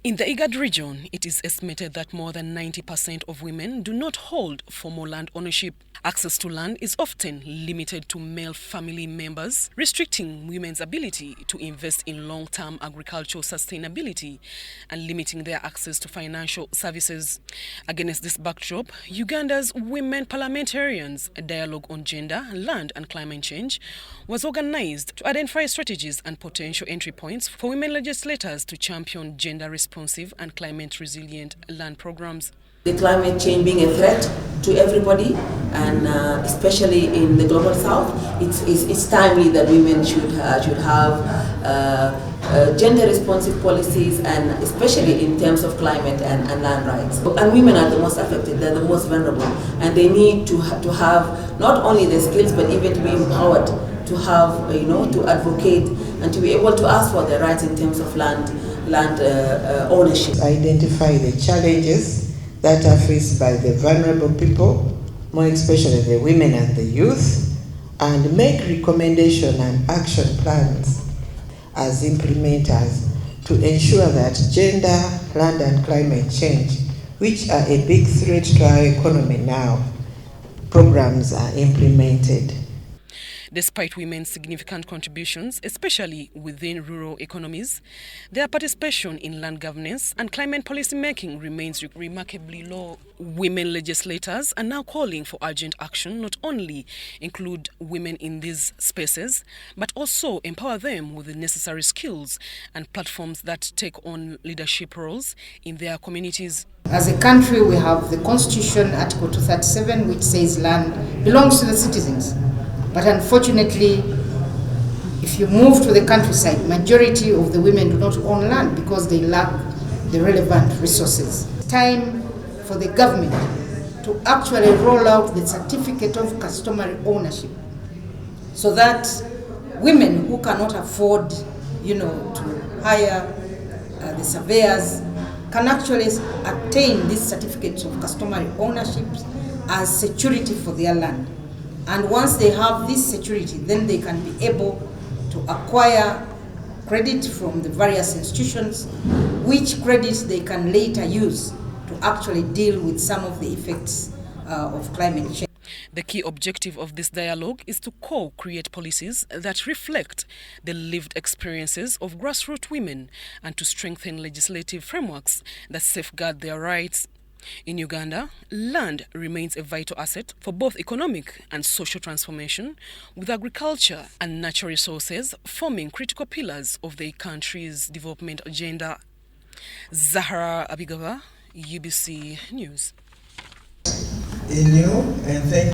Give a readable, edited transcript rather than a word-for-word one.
In the IGAD region, it is estimated that more than 90% of women do not hold formal land ownership. Access to land is often limited to male family members, restricting women's ability to invest in long-term agricultural sustainability and limiting their access to financial services. Against this backdrop, Uganda's Women Parliamentarians, a dialogue on gender, land and climate change, was organized to identify strategies and potential entry points for women legislators to champion gender-responsive and climate-resilient land programs. The climate change being a threat to everybody, and especially in the global south, it's timely that women should have gender-responsive policies, and especially in terms of climate and land rights. And women are the most affected; they're the most vulnerable, and they need to have not only the skills but even to be empowered to have, to advocate and to be able to ask for their rights in terms of land ownership. Identify the challenges that are faced by the vulnerable people, more especially the women and the youth, and make recommendation and action plans as implementers to ensure that gender, land and climate change, which are a big threat to our economy now, programs are implemented. Despite women's significant contributions, especially within rural economies, their participation in land governance and climate policy making remains remarkably low. Women legislators are now calling for urgent action, not only include women in these spaces, but also empower them with the necessary skills and platforms that take on leadership roles in their communities. As a country, we have the Constitution, Article 237, which says land belongs to the citizens. But unfortunately, if you move to the countryside, majority of the women do not own land because they lack the relevant resources. It's time for the government to actually roll out the certificate of customary ownership so that women who cannot afford, to hire the surveyors can actually attain these certificates of customary ownership as security for their land. And once they have this security, then they can be able to acquire credit from the various institutions, which credits they can later use to actually deal with some of the effects of climate change. The key objective of this dialogue is to co-create policies that reflect the lived experiences of grassroots women and to strengthen legislative frameworks that safeguard their rights. In Uganda, land remains a vital asset for both economic and social transformation, with agriculture and natural resources forming critical pillars of the country's development agenda. Zahra Abigaba, UBC News.